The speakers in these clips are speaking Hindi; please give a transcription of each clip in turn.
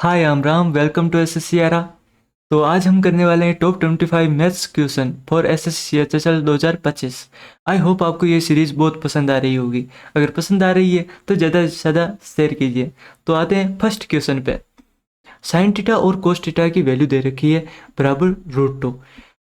Hi I am Ram, welcome to SSC era. तो आज हम करने वाले हैं top 25 maths question for SSC HSL 2025। I hope आपको ये सीरीज़ बहुत पसंद आ रही होगी। अगर पसंद आ रही है तो ज़्यादा से ज़्यादा शेयर कीजिए। तो आते हैं फर्स्ट क्वेश्चन पे। साइन थीटा और कोस थीटा की वैल्यू दे रखी है बराबर √2।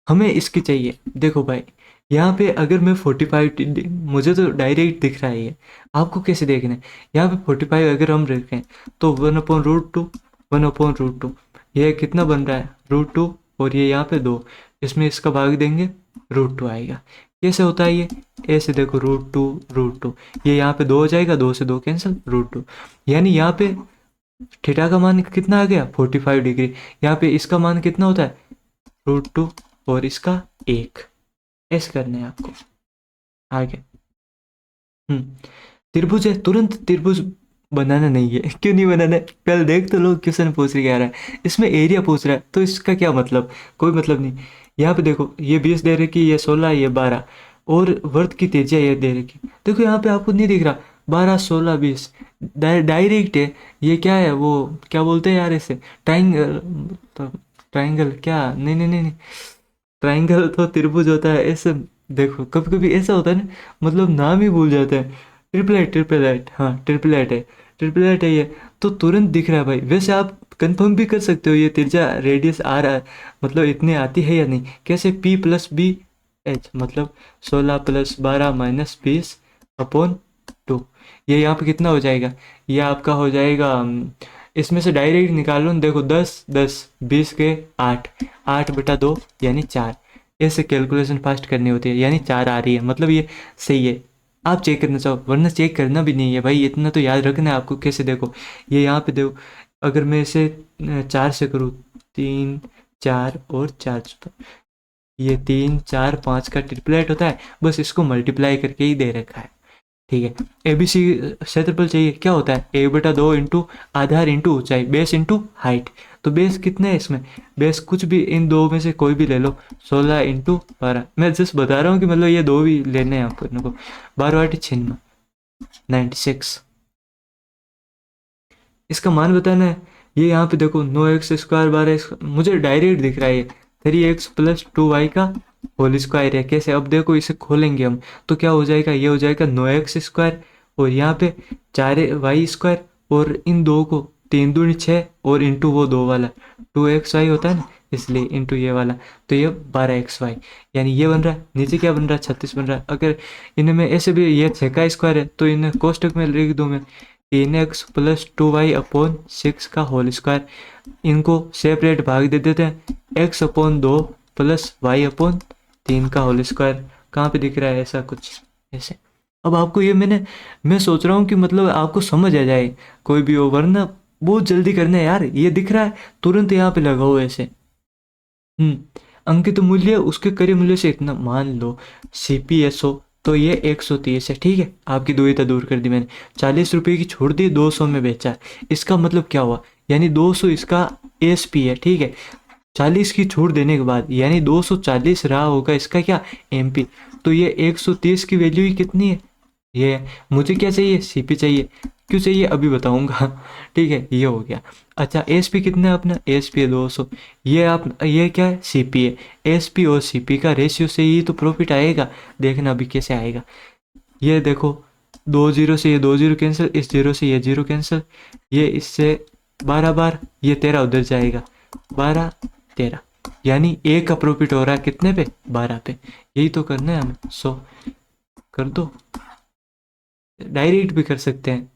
हमें इसकी चाहिए। देखो भाई, यहाँ पे अगर मैं 45, मुझे तो डायरेक्ट दिख रहा है ये, आपको कैसे देखना है। यहाँ पे 45 अगर हम रखें तो 1/√2, 1/√2, ये कितना बन रहा है √2, और ये यहाँ पे 2, इसमें इसका भाग देंगे √2 आएगा। कैसे होता है ये, ऐसे देखो √2, ये यहाँ पे 2 हो जाएगा, 2 से 2 कैंसिल, √2। यानी यहाँ पे थीटा का मान कितना आ गया 45 डिग्री। यहाँ पे इसका मान कितना होता है √2 और इसका 1। ऐसे करना है आपको आगे। त्रिभुज है, तुरंत त्रिभुज बनाना नहीं है। क्यों नहीं बनाना है, पहले देख तो लोग क्वेश्चन पूछ रहे आ रहा है, इसमें एरिया पूछ रहा है, तो इसका क्या मतलब, कोई मतलब नहीं। यहाँ पे देखो ये 20 दे रखी, ये 16, ये 12, और वर्त की त्रिज्या ये दे रखी। देखो यहाँ पे आपको नहीं दिख रहा 12, 16, 20, डायरेक्ट है। ये क्या है, वो क्या बोलते हैं यार इसे, ट्राइंगल। तो ट्राइंगल क्या, नहीं नहीं नहीं नहीं, ट्राइंगल तो त्रिभुज होता है ऐसे। देखो कभी कभी ऐसा होता है ना, मतलब नाम ही भूल जाते हैं। ट्रिपलेट, ट्रिपलेट, हाँ ट्रिपलेट है, ट्रिपलेट है ये। तो तुरंत दिख रहा है भाई। वैसे आप कंफर्म भी कर सकते हो ये त्रिज्या रेडियस आ रहा है, मतलब इतनी आती है या नहीं। कैसे, P+B/H मतलब 16 + 12 - 20/2। ये यहाँ पे कितना हो जाएगा, ये आपका हो जाएगा इसमें से डायरेक्ट निकाल लो। देखो 10, 10, 20 के 8, 8/2 यानी 4। ऐसे कैलकुलेशन फास्ट करनी होती है, यानी 4 आ रही है, मतलब ये सही है। आप चेक करना चाहो, वरना चेक करना भी नहीं है भाई, इतना तो याद रखना है आपको। कैसे देखो, ये यहाँ पे देखो, अगर मैं इसे 4 से करूँ, 3, 4 और 4, ये 3, 4, 5 का ट्रिपलेट होता है। बस इसको मल्टीप्लाई करके ही दे रखा है, ठीक है। ABC क्षेत्रफल चाहिए, क्या होता है 1/2 इंटू आधार इंटू ऊंचाई, बेस इंटू हाइट। तो बेस कितने है इसमें, बेस कुछ भी इन दो में से कोई भी ले लो, 16 इंटू 12। मैं जस्ट बता रहा हूँ कि मतलब ये दो भी लेने हैं आपको, इनको 12/96, 96। इसका मान बताना है। ये यहाँ पे देखो 9x² 12x, मुझे डायरेक्ट दिख रहा है ये 3x + 2y का होल स्क्वायर है। कैसे, अब देखो इसे खोलेंगे हम तो क्या हो जाएगा, ये हो जाएगा 9x², और यहाँ पे 4y², और इन दो को 3 दूनी 6, और इंटू वो दो वाला 2xy होता है ना, इसलिए इंटू ये वाला, तो ये 12xy। यानी ये बन रहा है, नीचे क्या बन रहा है 36 बन रहा है। अगर इनमें ऐसे भी ये 6 का स्क्वायर है तो इन्हें कोष्टक में लिख दूँ मैं, 3x + 2y/6 का होल स्क्वायर। इनको सेपरेट भाग दे देते हैं, x/2 + y/3 का होल स्क्वायर। कहाँ पे दिख रहा है ऐसा कुछ, ऐसे। अब आपको ये मैं सोच रहा हूँ कि मतलब आपको समझ आ जाए कोई भी हो, वरना बहुत जल्दी करना है यार। ये दिख रहा है, तुरंत यहाँ पे लगाओ ऐसे। अंकित मूल्य उसके क्रय मूल्य से इतना, मान लो CPSO तो ये 130 है, ठीक है। आपकी दुविधा दूर कर दी मैंने, 40 रुपये की छोड़ दी, 200 में बेचा। इसका मतलब क्या हुआ, यानी 200 इसका ASP है, ठीक है। 40 की छूट देने के बाद यानी 240 रहा होगा इसका क्या, MP। तो ये 130 की वैल्यू ही कितनी है, ये है। मुझे क्या चाहिए, CP चाहिए। क्यों चाहिए अभी बताऊंगा ठीक है, ये हो गया। अच्छा ASP कितना है अपना, ASP है 200। ये आप, ये क्या है, CP है। ASP और CP का रेशियो से ही तो प्रॉफिट आएगा। देखना अभी कैसे आएगा। ये देखो 2 0 से ये 2 0 कैंसिल, इस 0 से ये 0 कैंसिल, ये इससे 12 बार, ये 13 उधर जाएगा, 12, 13, यानी A का प्रॉफिट हो रहा है कितने पे, 12 पे। यही तो करना है हमें। 100 कर दो, डायरेक्ट भी कर सकते हैं,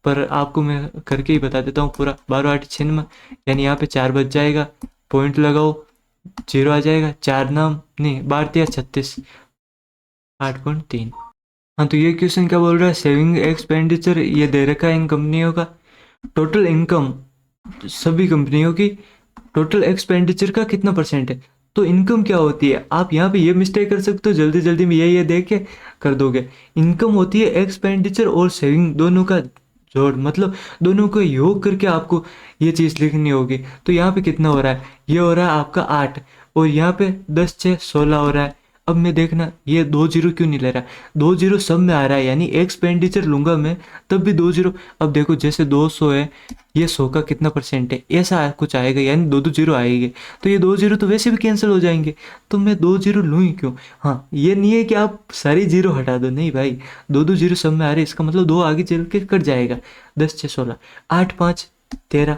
पर आपको मैं करके ही बता देता हूँ पूरा। 12/8 यानी यहाँ पे 4 बच जाएगा, पॉइंट लगाओ, 0 आ जाएगा, 4 नाम नहीं, 12 × 36, 8.3। हाँ तो ये क्वेश्चन क्या बोल रहा है, सेविंग एक्सपेंडिचर ये दे रखा है इन कंपनियों का, टोटल इनकम सभी कंपनियों की, टोटल एक्सपेंडिचर का कितना % है। तो इनकम क्या होती है, आप यहाँ पे ये मिस्टेक कर सकते हो, जल्दी जल्दी में ये देख के कर दोगे। इनकम होती है एक्सपेंडिचर और सेविंग दोनों का जोड़, मतलब दोनों को योग करके आपको ये चीज़ लिखनी होगी। तो यहाँ पे कितना हो रहा है, ये हो रहा है आपका 8, और यहाँ पे 10 6 16 हो रहा है, अब मैं देखना ये 2 जीरो क्यों नहीं ले रहा, 2 जीरो सब में आ रहा है, यानी एक्सपेंडिचर लूंगा मैं तब भी 2 जीरो। अब देखो जैसे 200 है, ये 100 का कितना परसेंट है, ऐसा कुछ आएगा, यानी दो दो जीरो आएंगे, तो ये 2 जीरो तो वैसे भी कैंसिल हो जाएंगे, तो मैं 2 जीरो लूँ ही क्यों। हाँ ये नहीं है कि आप सारी जीरो हटा दो, नहीं भाई, दो दो जीरो सब में आ रहे, इसका मतलब दो आगे चल के कट जाएगा। 10 6 16, 8 5 13,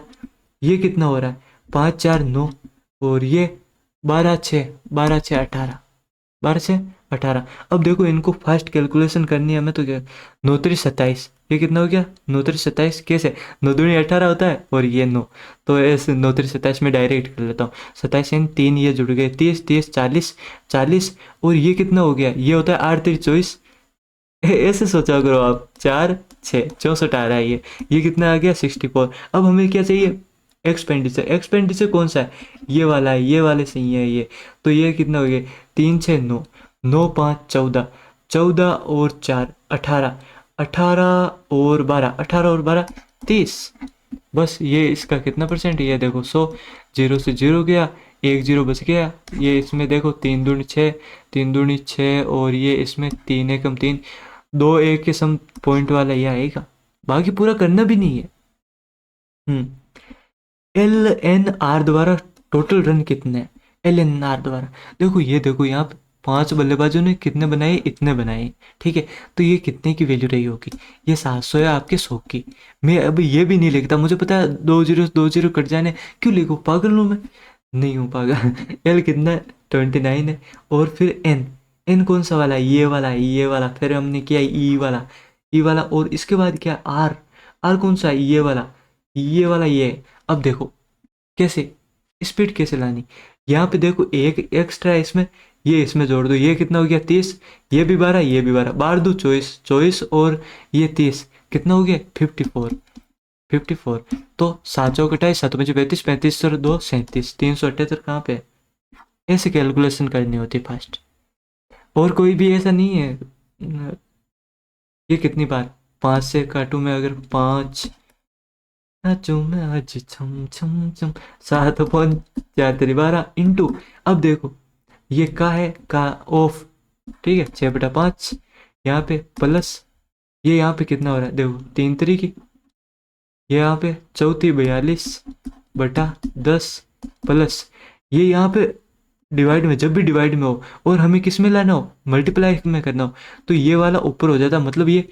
ये कितना हो रहा है, 5 4 9, और ये 12 6 18। अब देखो इनको फास्ट कैलकुलेशन करनी है हमें, तो क्या, 9 3 27, ये कितना हो गया, 9 3 27 कैसे, 9 दूनी 18 होता है और ये 9, तो ऐसे 9 3 27 में डायरेक्ट कर लेता हूँ, 27 यानी 3 ये जुड़ गए, 30 30 40 40, और ये कितना हो गया, ये होता है 8 3 24, ऐसे सोचा करो आप, 4 6 64 आ रहा है ये कितना आ गया 64। अब हमें क्या चाहिए, एक्सपेंडिचर, एक्सपेंडिचर कौन सा है, ये वाला है, ये वाले सही है ये, तो ये कितना हो गया, 3 6 9, 9 5 14, 14 और 4 18, 18 और 12, 18 और 12 30, बस ये इसका कितना परसेंट है, ये देखो 100, जीरो से जीरो गया, एक जीरो बच गया, ये इसमें देखो 3 दूनी 6, 3 दूनी 6, और ये इसमें 3 एकम 3, 2 एक के सम पॉइंट वाला ये आएगा, बाकी पूरा करना भी नहीं है। एल एन आर द्वारा टोटल रन कितने हैं, एल एन आर द्वारा, देखो ये देखो यहाँ पे 5 बल्लेबाजों ने कितने बनाए, इतने बनाए, ठीक है, तो ये कितने की वैल्यू रही होगी, ये 700 है आपके 100 की। मैं अब ये भी नहीं लिखता, मुझे पता है 2 जीरो कट जाने, क्यों लिखूँ, पागल हूँ मैं, नहीं हूँ पागल। एल कितना है, 29 है, और फिर एन, एन कौन सा वाला, ये वाला, फिर हमने किया ई वाला, ई वाला, और इसके बाद क्या, आर, आर कौन सा है, ये वाला ये। अब देखो कैसे, स्पीड कैसे लानी, यहाँ पे देखो एक एक्स्ट्रा है इसमें, ये इसमें जोड़ दो, ये कितना हो गया 30, ये भी 12, ये भी 12, 12 2 24, 24 और ये 30, कितना हो गया 54, 54, तो 7 4 27, 7 5 35, 35 और 2 37, 378 कहाँ पे है? ऐसे कैलकुलेशन करनी होती फास्ट, और कोई भी ऐसा नहीं है। ये कितनी बार, 5 से काटू मैं अगर, 5 नाचूं मैं आज छम छम छम, 7 4 3 12 इंटू, अब देखो ये का है का ऑफ, ठीक है, 6/5, यहाँ पे प्लस, ये यहाँ पे कितना हो रहा है, देखो 3 3 ये यहाँ पे 34 42/10 प्लस, ये यहाँ पे डिवाइड में, जब भी डिवाइड में हो और हमें किस में लाना हो, मल्टीप्लाई में करना हो, तो ये वाला ऊपर हो जाता, मतलब ये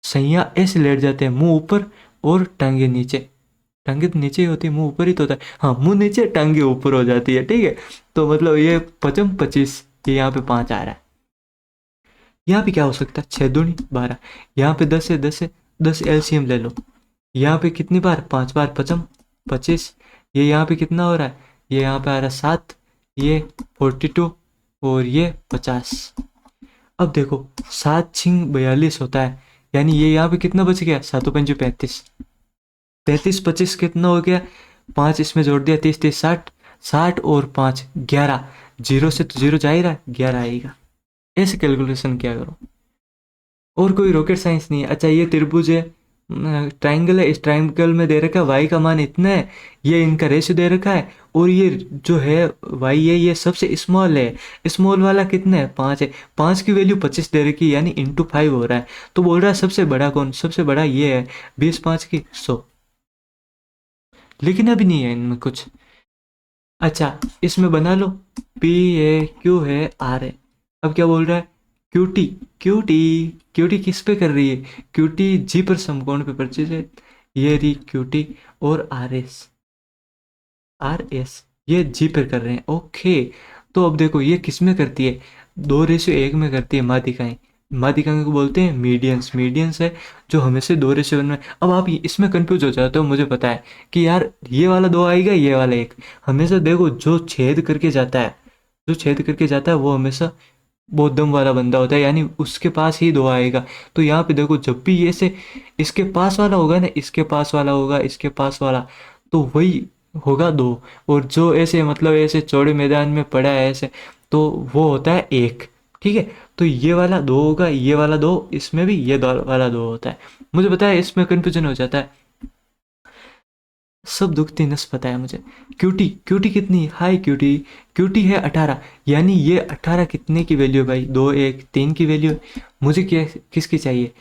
सैया ऐसे लेट जाते हैं, मुंह ऊपर और टांगे नीचे, टांगे तो नीचे ही होती है, मुंह ऊपर ही तो होता है, हाँ मुंह नीचे टांगे ऊपर हो जाती है, ठीक है, तो मतलब ये 25 ये यहाँ पे 5 आ रहा है। यहाँ पे क्या हो सकता है, 6 दूनी 12, यहाँ पे 10 है, 10 है, 10 एलसीएम ले लो, यहाँ पे कितनी बार, 5 बार 25, ये यहाँ पे कितना हो रहा है, ये यहाँ पे आ रहा है 7, ये 42 और ये 50। अब देखो 7 6 42 होता है, यानी ये यहाँ पे कितना बच गया, 7 5 35, 35 25 कितना हो गया, 5 इसमें जोड़ दिया, 30 30 60, 60 और 5 11, जीरो से तो जीरो जा ही रहा है, 11 आएगा, ऐसे कैलकुलेशन क्या करो, और कोई रॉकेट साइंस नहीं है। अच्छा ये त्रिभुज है, ट्राइंगल है, इस ट्राइंगल में दे रखा है वाई का मान इतना है, ये इनका रेशियो दे रखा है, और ये जो है वाई है ये सबसे स्मॉल है, स्मॉल वाला कितना है 5 है, 5 की वैल्यू 25 दे रखी है, यानी इंटू 5 हो रहा है, तो बोल रहा है सबसे बड़ा कौन, सबसे बड़ा ये है, 20 5 की 100, लेकिन अभी नहीं है इनमें कुछ। अच्छा इसमें बना लो, पी है, क्यू है, आर है, अब क्या बोल रहा है, क्यूटी, क्यूटी, क्यूटी किस पे कर रही है, क्यूटी जी पर समकोण पे परचेज है, ये रही क्यूटी, और आर एस, आर एस ये जी पर कर रहे हैं, ओके, तो अब देखो ये किस में करती है, 2:1 में करती है, माध्यिकाएं, माध्यिकाएं को बोलते हैं मीडियंस, मीडियंस है जो हमेशा 2:1 में। अब आप इसमें कंफ्यूज हो जाते हो, मुझे पता है कि यार ये वाला 2 आएगा, ये वाला 1, हमेशा देखो जो छेद करके जाता है, जो छेद करके जाता है वो हमेशा बौद्धम वाला बंदा होता है, यानी उसके पास ही 2 आएगा, तो यहाँ पे देखो जब भी ये से इसके पास वाला होगा ना, इसके पास वाला होगा, इसके पास वाला, तो वही होगा 2, और जो ऐसे मतलब ऐसे चौड़े मैदान में पड़ा है ऐसे, तो वो होता है 1, ठीक है, तो ये वाला 2 होगा, ये वाला 2, इसमें भी ये वाला 2 होता है, मुझे पता है इसमें कंफ्यूजन हो जाता है। सब दुखती नस पता है मुझे। क्यूटी, क्यूटी कितनी, हाई क्यूटी, क्यूटी है 18, यानी ये 18 कितने की वैल्यू है भाई, 2 1 3 की वैल्यू है। मुझे क्या किसकी चाहिए,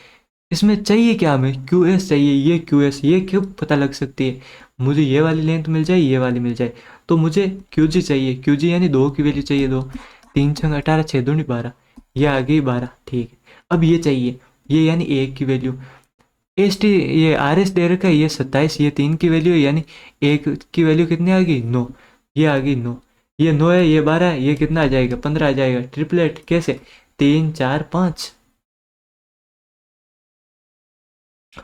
इसमें चाहिए क्या, हमें क्यू एस चाहिए, ये क्यू एस ये क्यों पता लग सकती है, मुझे ये वाली लेंथ मिल जाए, ये वाली मिल जाए, तो मुझे क्यू जी चाहिए, क्यू जी यानी 2 की वैल्यू चाहिए, 2 3 छंग 18 6 दूनी 12, ये आ गई 12, ठीक है। अब ये चाहिए, ये यानी 1 की वैल्यू, एस टी ये आर एस दे रखा है, ये 27, ये 3 की वैल्यू है, यानी 1 की वैल्यू कितनी आ गई 9, ये आ गई 9, ये 9 है, ये 12 है, ये कितना आ जाएगा 15 आ जाएगा। ट्रिपलेट कैसे, 3 4 5,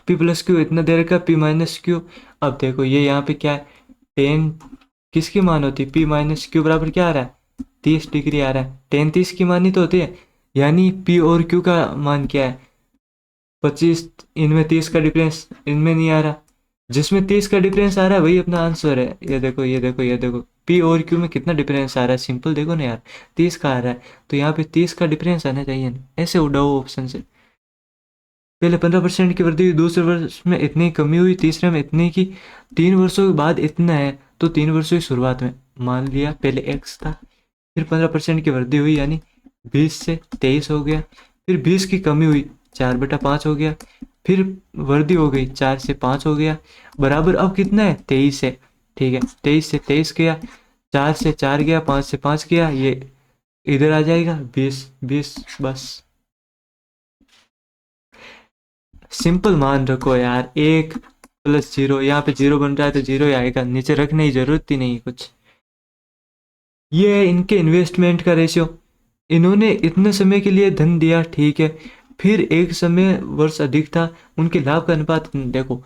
पी प्लस क्यू इतना दे रखा है, पी माइनस क्यू। अब देखो ये यहाँ पे क्या है, 10 किसकी मान होती है, पी माइनस क्यू बराबर क्या आ रहा है 30 डिग्री आ रहा है, 10 30 की मान ही तो होती है, यानी पी और क्यू का मान क्या है 25, इनमें 30 का डिफरेंस इनमें नहीं आ रहा, जिसमें 30 का डिफरेंस आ रहा है वही अपना आंसर है। ये देखो ये देखो ये देखो, पी और क्यू में कितना डिफरेंस आ रहा है, सिंपल देखो ना यार, 30 का आ रहा है, तो यहाँ पे 30 का डिफरेंस आना चाहिए ना, ऐसे उड़ाओ ऑप्शन से। पहले 15% की वृद्धि हुई, दूसरे वर्ष में इतनी कमी हुई, तीसरे में इतनी की, 3 वर्षों के बाद इतना है, तो 3 वर्षों की शुरुआत में मान लिया पहले x था, फिर 15% की वृद्धि हुई यानी 20 से 23 हो गया, फिर 20 की कमी हुई 4/5 हो गया, फिर वृद्धि हो गई 4 से 5 हो गया, बराबर अब कितना है 23 है, ठीक है 23 से 23 गया, 4 से 4 गया, 5 से 5 गया, ये इधर आ जाएगा 20 20, बस सिंपल मान रखो यार, 1 + 0, यहाँ पे 0 बन रहा है तो 0 ही आएगा, नीचे रखने की जरूरत ही नहीं कुछ। ये है इनके इन्वेस्टमेंट का रेशियो, इन्होंने इतने समय के लिए धन दिया, ठीक है, फिर एक समय वर्ष अधिक था, उनके लाभ का अनुपात देखो,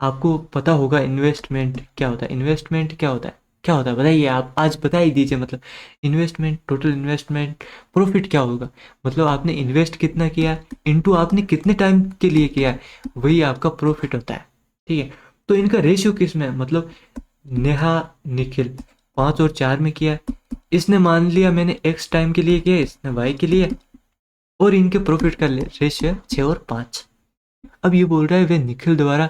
आपको पता होगा इन्वेस्टमेंट क्या होता है, इन्वेस्टमेंट क्या होता है, क्या होता है बताइए, आप आज बता ही दीजिए, मतलब इन्वेस्टमेंट, टोटल इन्वेस्टमेंट, प्रॉफिट क्या होगा, मतलब आपने इन्वेस्ट कितना किया इनटू आपने कितने टाइम के लिए किया है, वही आपका प्रॉफिट होता है, ठीक है। तो इनका रेशियो किस में है, मतलब नेहा निखिल 5 और 4 में किया है, इसने मान लिया मैंने एक्स टाइम के लिए किया, इसने वाई के लिए, और इनके प्रॉफिट का रेशियो है 6 और 5। अब ये बोल रहा है वे निखिल द्वारा,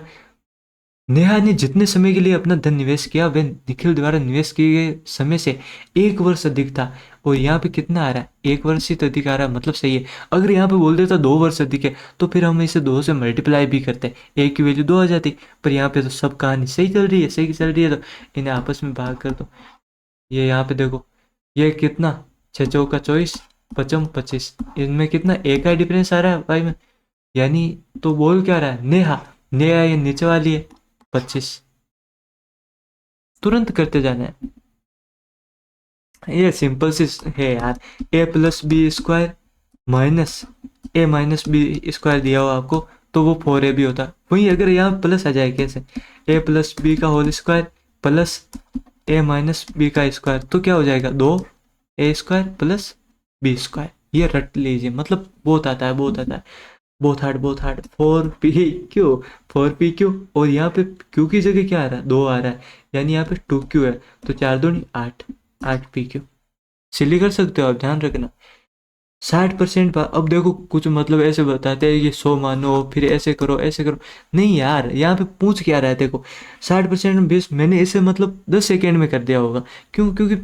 नेहा ने जितने समय के लिए अपना धन निवेश किया वह निखिल द्वारा निवेश किए गए समय से 1 वर्ष अधिक था, और यहाँ पे कितना आ रहा है 1 वर्ष ही तो अधिक आ रहा है, मतलब सही है। अगर यहाँ पे बोल देता 2 वर्ष अधिक है तो फिर हम इसे 2 से मल्टीप्लाई भी करते, एक की वैल्यू 2 आ जाती, पर यहाँ पे तो सब कहानी सही चल रही है, सही चल रही है, तो इन्हें आपस में भाग कर दो। ये यहाँ पे देखो, ये कितना 6 चौका 24 पचम 25, इनमें कितना एक का डिफरेंस आ रहा है भाई में, यानी तो बोल क्या रहा है, नेहा, नेहा ये नीचे वाली है 25, तुरंत करते जाना है, ये सिंपल सी है यार, a + b² minus a - b² दिया हो आपको तो वो 4ab होता, वहीं अगर यहाँ प्लस आ जाए कैसे, a + b² plus a - b² तो क्या हो जाएगा 2a² + b², ये रट लीजिए, मतलब बहुत आता है बहुत आता है, बहुत हार्ड 4p क्यों, और यहाँ पे क्यू की जगह क्या आ रहा है 2 आ रहा है, यानी यहाँ पे 2q है, तो 4 दूनी 8 8pq, सिली कर सकते हो आप, ध्यान रखना 60%। अब देखो कुछ मतलब ऐसे बताते हैं कि 100 मानो फिर ऐसे करो ऐसे करो, नहीं यार यहाँ पे पूछ क्या रहा है, देखो 60% बेस मैंने इसे मतलब 10 सेकेंड में कर दिया होगा, क्यों, क्योंकि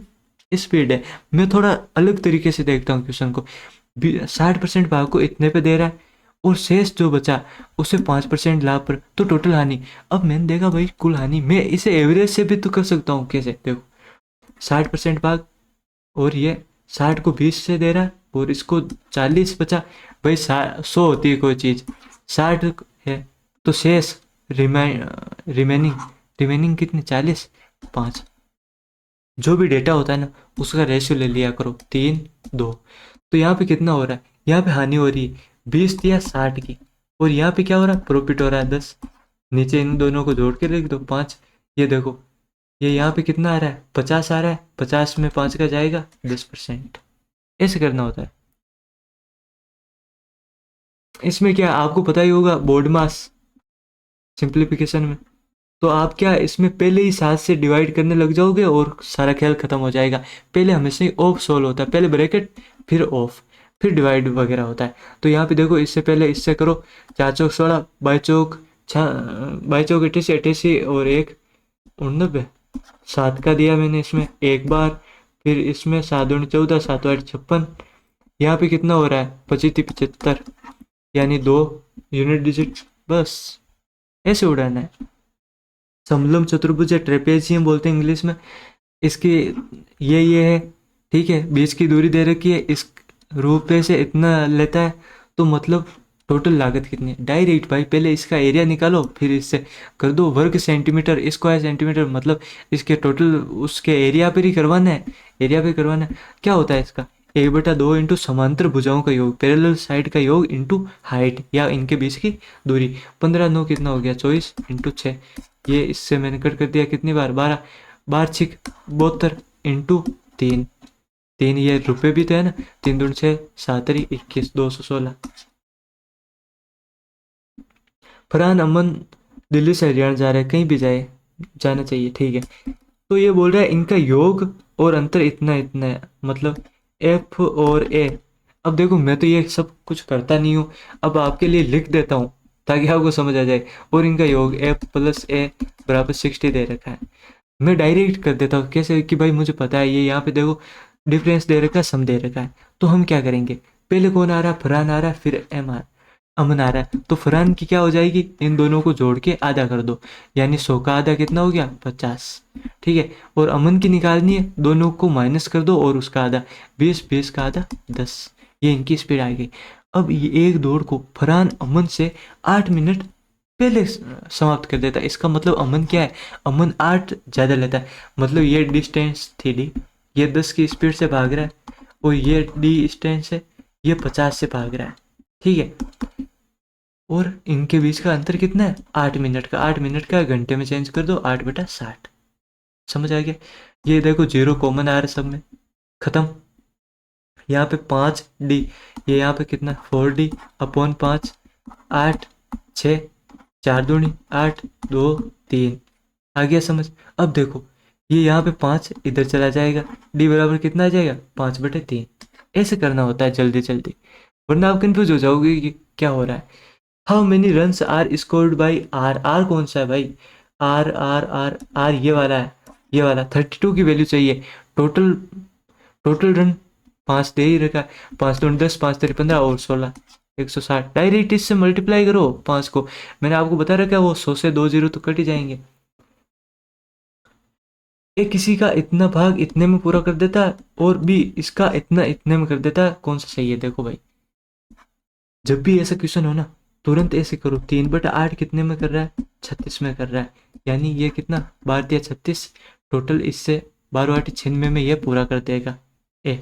स्पीड है, मैं थोड़ा अलग तरीके से देखता हूँ क्वेश्चन को, 60% भाग को इतने पे दे रहा है और शेष जो बचा उसे 5% लाभ पर, तो टोटल हानि। अब मैंने देखा भाई कुल हानि, मैं इसे एवरेज से भी तो कर सकता हूँ, कैसे देखो 60% भाग, और ये 60 को 20 से दे रहा है और इसको 40 बचा, भाई 100 होती है कोई चीज़, 60 है तो शेष रिमेनिंग रिमेनिंग कितनी 40 5, जो भी डेटा होता है ना उसका रेशियो ले लिया करो 3 2, तो यहाँ पे कितना हो रहा है, यहाँ पे हानि हो रही है 20 या 60 की, और यहाँ पे क्या हो रहा है प्रॉफिट हो रहा है 10, नीचे इन दोनों को जोड़ के लिख दो 5, ये देखो ये यहाँ पे कितना आ रहा है 50 आ रहा है, 50 में 5 का जाएगा 10%, ऐसे करना होता है। इसमें क्या आपको पता ही होगा बोर्ड मास सिंप्लीफिकेशन में, तो आप क्या इसमें पहले ही 7 से डिवाइड करने लग जाओगे और सारा खेल खत्म हो जाएगा, पहले हमेशा ही ऑफ सोल्व होता है, पहले ब्रैकेट फिर ऑफ फिर डिवाइड वगैरह होता है। तो यहाँ पे देखो इससे पहले इससे करो, 4 चौक 16 बाई चौक 88 88 और 1 89, 7 का दिया मैंने इसमें एक बार, फिर इसमें 7 दूनी 14, 7 8 56। यहाँ पे कितना हो रहा है 25 75, यानी 2 यूनिट डिजिट। बस ऐसे उड़ाना है। समलम चतुर्भुज या ट्रेपेजियम बोलते हैं इंग्लिश में। इसकी ये है, ठीक है। बीच की दूरी दे रखी है, इस रुपए से इतना लेता है, तो मतलब टोटल लागत कितनी है डायरेक्ट भाई। पहले इसका एरिया निकालो, फिर इससे कर दो वर्ग सेंटीमीटर, स्क्वायर सेंटीमीटर, मतलब इसके टोटल उसके एरिया पर ही करवाना है, एरिया पे करवाना है। क्या होता है इसका 1/2 इंटू समांतर भुजाओं का योग, पैरेलल साइड का योग इंटू हाइट या इनके बीच की दूरी। 15 9 कितना हो गया 24 इंटू 6, ये इससे मैंने कट कर दिया कितनी बार 12, 12 6 72 इंटू 3, 3 ये रुपए भी तो है ना, 3 दूनी 6 7 21 216। फरहान अमन दिल्ली से हरियाणा जा रहा है, कहीं भी जाए जाना चाहिए, ठीक है। तो ये बोल रहा है इनका योग और अंतर इतना इतना है, मतलब एफ और ए। अब देखो मैं तो ये सब कुछ करता नहीं हूँ, अब आपके लिए लिख देता हूँ ताकि आपको समझ आ जाए। और इनका योग एफ प्लस ए बराबर 60 दे रखा है। मैं डायरेक्ट कर देता हूँ, कैसे कि भाई मुझे पता है ये यहाँ पे देखो डिफरेंस दे रखा है, सम दे रखा है। तो हम क्या करेंगे, पहले कौन आ रहा है फरहान आ रहा है, फिर अमन आ रहा है। तो फरहान की क्या हो जाएगी, इन दोनों को जोड़ के आधा कर दो, यानी 100 का आधा कितना हो गया 50, ठीक है। और अमन की निकालनी है, दोनों को माइनस कर दो और उसका आधा 20, 20 का आधा 10। ये इनकी स्पीड आ गई। अब ये एक दौड़ को फरहान अमन से 8 मिनट पहले समाप्त कर देता है। इसका मतलब अमन क्या है, अमन 8 ज़्यादा लेता है। मतलब ये डिस्टेंस थी डी, ये 10 की स्पीड से भाग रहा है, और ये डी डिस्टेंस है, ये 50 से भाग रहा है, ठीक है। और इनके बीच का अंतर कितना है 8 मिनट का, 8 मिनट का घंटे में चेंज कर दो 8/60। समझ आ गया। ये देखो 0 कॉमन आ रहा है सब में, खत्म। यहाँ पे 5D, ये यहाँ पे कितना 4D अपॉन 5, 8 6 4 दूनी 8 2 3, आ गया समझ। अब देखो ये यहाँ पे 5 इधर चला जाएगा, डी बराबर कितना आ जाएगा 5/3। ऐसे करना होता है जल्दी जल्दी, वरना आप कंफ्यूज हो जाओगे कि क्या हो रहा है। How many runs are scored by R, R कौन सा है भाई, आर आर आर आर ये वाला है, ये वाला 32 की वैल्यू चाहिए। टोटल टोटल रन 5 दे ही रखा है, 5 2 10 5 3 15 और 16 160। डायरेक्ट इससे मल्टीप्लाई करो 5 को, मैंने आपको बता रखा है वो 100 से 2 0 तो कट ही जाएंगे। ये किसी का इतना भाग इतने में पूरा कर देता है, और भी इसका इतना इतने में कर देता है, कौन सा सही है देखो भाई। जब भी ऐसा क्वेश्चन हो ना, तुरंत ऐसे करो, 3/8 कितने में कर रहा है 36 में कर रहा है, यानी ये कितना 12 या 36, टोटल इससे 12 8 96 में ये पूरा कर देगा। ए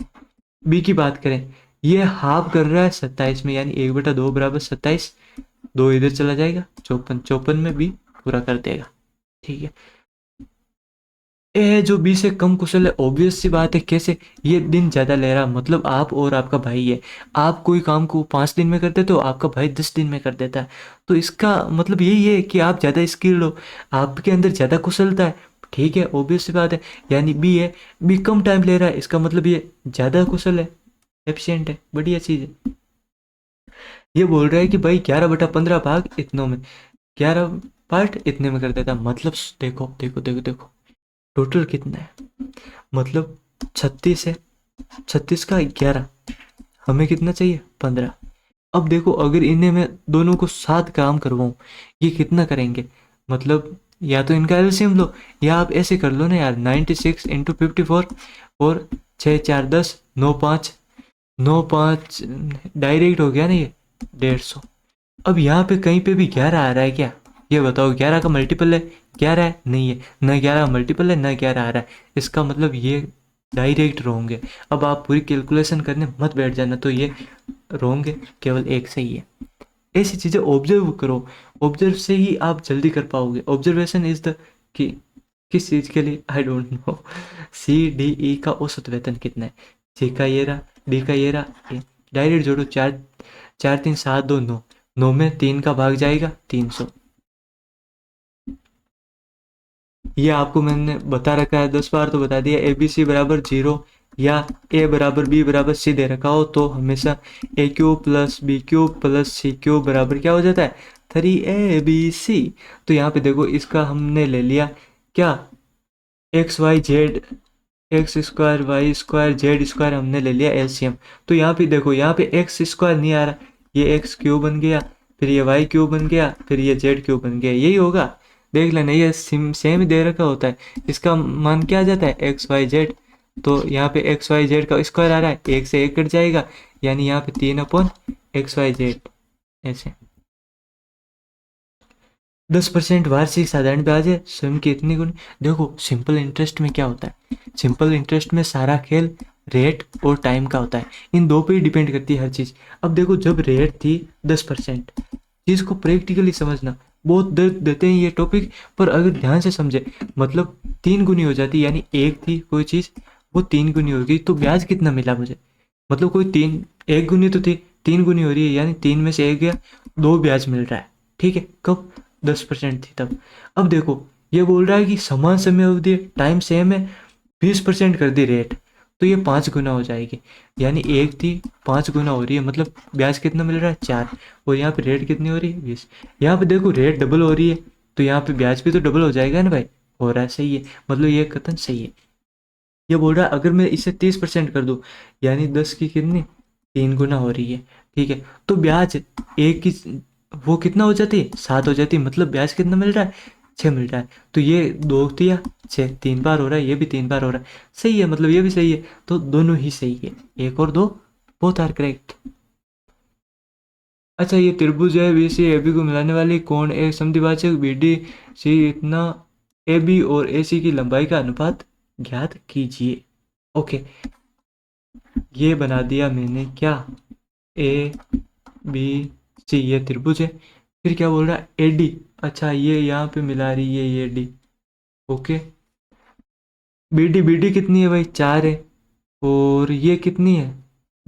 बी की बात करें, ये हाफ कर रहा है 27 में, यानी 1/2 बराबर 27, 2 इधर चला जाएगा 54, 54 में बी पूरा कर देगा, ठीक है। ए है जो बी से कम कुशल है, ऑब्वियस सी बात है। कैसे, ये दिन ज़्यादा ले रहा, मतलब आप और आपका भाई है, आप कोई काम को 5 दिन में कर देते हो, आपका भाई 10 दिन में कर देता है। तो इसका मतलब यही है कि आप ज़्यादा स्किल्ड हो, आपके अंदर ज़्यादा कुशलता है, ठीक है, ऑब्वियस सी बात है। यानी बी है, बी कम टाइम ले रहा है, इसका मतलब ये ज़्यादा कुशल है, एफिशिएंट है, बढ़िया चीज़ है। ये बोल रहा है कि भाई 11/15 भाग इतनों में, 11 पार्ट इतने में कर देता, मतलब देखो देखो देखो देखो टोटल कितना है, मतलब 36 है, 36 का 11, हमें कितना चाहिए 15। अब देखो अगर इन्हें मैं दोनों को साथ काम करवाऊँ, ये कितना करेंगे, मतलब या तो इनका एलसीएम लो, या आप ऐसे कर लो ना यार, 96 इंटू 54 और 6 4 10 9 5 9 5, डायरेक्ट हो गया ना ये 150। अब यहाँ पे कहीं पे भी 11 आ रहा है क्या, ये बताओ, 11 का मल्टीपल है 11 है, नहीं है ना, 11 का मल्टीपल है ना 11 आ रहा है, इसका मतलब ये डायरेक्ट रोंग है। अब आप पूरी कैलकुलेशन करने मत बैठ जाना, तो ये रोंग है, केवल एक सही है। ऐसी चीज़ें ऑब्जर्व करो, ऑब्जर्व से ही आप जल्दी कर पाओगे। ऑब्जर्वेशन इज द की, किस चीज़ के लिए आई डोंट नो। CDE का औसत वेतन कितना है, सी का ये रहा, डी का ये रहा, डायरेक्ट जोड़ो, 4 4 3 7 2 9, 9 में 3 का भाग जाएगा 300। ये आपको मैंने बता रखा है 10 बार तो बता दिया। ABC बराबर 0 या A बराबर B बराबर C दे रखा हो तो हमेशा AQ plus BQ plus CQ बराबर क्या हो जाता है 3ABC। तो यहाँ पे देखो इसका हमने ले लिया क्या X Y Z, X square Y square Z square हमने ले लिया एलसीएम। तो यहाँ पे देखो, यहाँ पे एक्स स्क्वायर नहीं आ रहा, ये एक्स क्यूब बन गया, फिर ये वाई क्यूब बन गया, फिर ये जेड क्यूब बन गया, यही होगा। देख लेना, ये सेम ही दे रखा होता है। इसका मान क्या आ जाता है, एक्स वाई जेड। तो यहाँ पे एक्स वाई जेड का स्क्वायर आ रहा है, एक से एक कट जाएगा, यानी यहाँ पे 3/XYZ ऐसे। 10% वार्षिक साधारण ब्याज है, स्वयं की इतनी गुनी। देखो सिंपल इंटरेस्ट में क्या होता है, सिंपल इंटरेस्ट में सारा खेल रेट और टाइम का होता है, इन दो पे ही डिपेंड करती है हर चीज़। अब देखो, जब रेट थी 10%, चीज़ को प्रैक्टिकली समझना, बहुत दर्द देते हैं ये टॉपिक, पर अगर ध्यान से समझे, मतलब 3 गुनी हो जाती, यानी एक थी कोई चीज़, वो 3 गुनी हो गई, तो ब्याज कितना मिला मुझे, मतलब कोई 1 गुनी तो थी, 3 गुनी हो रही है, यानी 3 में से 1 गया, 2 ब्याज मिल रहा है। ठीक है, कब 10% थी तब। अब देखो, ये बोल रहा है कि समान समय अवधि, टाइम सेम है, 20% कर दी रेट, तो ये 5 गुना हो जाएगी, यानी एक थी 5 गुना हो रही है, मतलब ब्याज कितना मिल रहा है, 4। और यहाँ पे रेट कितनी हो रही है, 20। यहाँ पे देखो रेट डबल हो रही है, तो यहाँ पे ब्याज भी तो डबल हो जाएगा ना भाई, हो रहा है, सही है, मतलब ये कथन सही है। ये बोल रहा है अगर मैं इसे 30% कर दूं, यानी 10 की कितनी, 3 गुना हो रही है। ठीक है, तो ब्याज एक की वो कितना हो जाती है, 7 हो जाती है, मतलब ब्याज कितना मिल रहा है, 6 मिल रहा है। तो ये 2 दिया 6, 3 बार हो रहा है, ये भी 3 बार हो रहा है, सही है, मतलब ये भी सही है, तो दोनों ही सही है, 1 और 2 बोथ आर करेक्ट। अच्छा, ये त्रिभुज है, बी सी ए बी को मिलाने वाली कोण एक समद्विभाजक बी डी सी इतना, ए बी और ए सी की लंबाई का अनुपात ज्ञात कीजिए। ओके, ये बना दिया मैंने क्या, ए बी सी, ये त्रिभुज है। फिर क्या बोल रहा है, ए डी, अच्छा ये यहाँ पे मिला रही है ये डी। ओके, बी डी कितनी है भाई, 4 है, और ये कितनी है,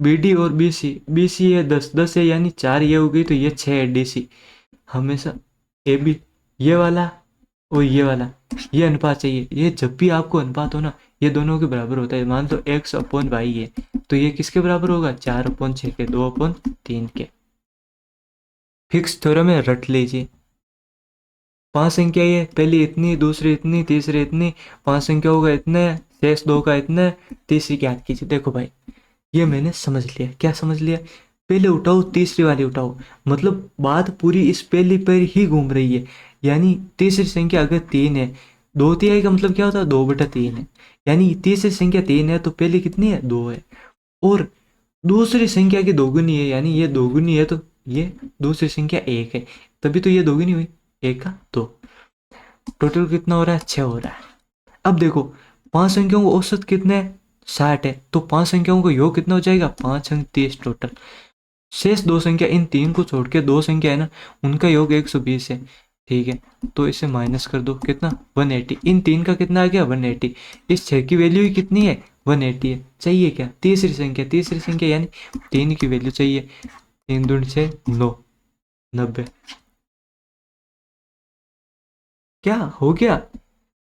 बी डी और बी सी है 10, 10 है, यानी 4 ये हो गई, तो ये 6 है डी सी। हमेशा ए बी, ये वाला और ये वाला, ये अनुपात चाहिए। ये जब भी आपको अनुपात हो ना, ये दोनों के बराबर होता है। मान लो x/y है, तो ये किसके बराबर होगा, 4/6 के, 2/3 के। फिक्स थ्योरम है, रट लीजिए। 5 संख्या है, पहली इतनी, दूसरी इतनी, तीसरी इतनी, 5 संख्याओं का इतना है, शेष 2 का इतना है, तीसरी ज्ञात कीजिए। देखो भाई, ये मैंने समझ लिया, क्या समझ लिया, पहले उठाओ तीसरी वाली उठाओ, मतलब बात पूरी इस पहली पर ही घूम रही है। यानी तीसरी संख्या अगर 3 है, 2 तिहाई का मतलब क्या होता है, 2/3 है, यानी तीसरी संख्या 3 है, तो पहली कितनी है, 2 है, और दूसरी संख्या की दोगुनी है, यानी ये दोगुनी है, तो ये दूसरी संख्या 1 है, तभी तो ये दोगुनी हुई, 1 का 2, टोटल कितना हो रहा है, 6 हो रहा है। अब देखो, 5 संख्याओं का औसत कितना है, 60 है, तो 5 संख्याओं का योग कितना हो जाएगा, 5 अंक 30 टोटल। शेष 2 संख्या, इन 3 को छोड़ के 2 संख्या है ना, उनका योग 120 है। ठीक है, तो इसे माइनस कर दो, कितना, 180, इन 3 का कितना आ गया, 180, इस 6 की वैल्यू ही कितनी है, 180 है। चाहिए क्या, तीसरी संख्या यानी 3 की वैल्यू चाहिए, 3 दूनी 6, 9, 90। क्या हो गया।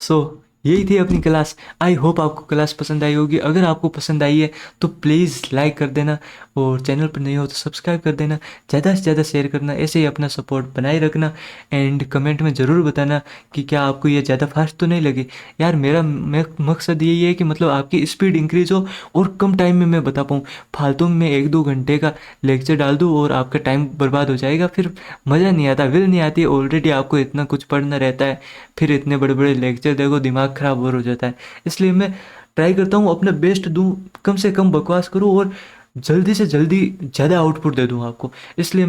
सो यही थी अपनी क्लास। आई होप आपको क्लास पसंद आई होगी। अगर आपको पसंद आई है तो प्लीज़ लाइक कर देना, और चैनल पर नहीं हो तो सब्सक्राइब कर देना, ज़्यादा से ज़्यादा शेयर करना, ऐसे ही अपना सपोर्ट बनाए रखना। एंड कमेंट में ज़रूर बताना कि क्या आपको ये ज़्यादा फास्ट तो नहीं लगी। यार मेरा मकसद यही है कि मतलब आपकी स्पीड इंक्रीज हो और कम टाइम में मैं बता पाऊँ। फालतू में 1-2 घंटे का लेक्चर डाल दूँ और आपका टाइम बर्बाद हो जाएगा, फिर मज़ा नहीं आता, विल नहीं आती। ऑलरेडी आपको इतना कुछ पढ़ना रहता है, फिर इतने बड़े बड़े लेक्चर देखो, दिमाग खराब और हो जाता है। इसलिए मैं ट्राई करता हूँ अपना बेस्ट दूँ, कम से कम बकवास करूँ और जल्दी से जल्दी ज़्यादा आउटपुट दे दूँ आपको। इसलिए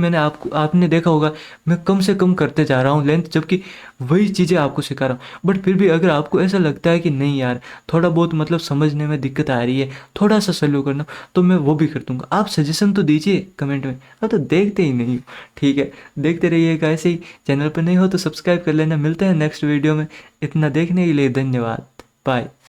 आपने देखा होगा, मैं कम से कम करते जा रहा हूँ लेंथ, जबकि वही चीज़ें आपको सिखा रहा हूँ। बट फिर भी अगर आपको ऐसा लगता है कि नहीं यार, थोड़ा बहुत मतलब समझने में दिक्कत आ रही है, थोड़ा सा सल्यू करना, तो मैं वो भी कर दूँगा। आप सजेशन तो दीजिए कमेंट में, अब तो देखते ही नहीं हो। ठीक है, देखते रहिएगा ऐसे ही। चैनल पर नहीं हो तो सब्सक्राइब कर लेना। मिलते हैं नेक्स्ट वीडियो में। इतना देखने के लिए धन्यवाद, बाय।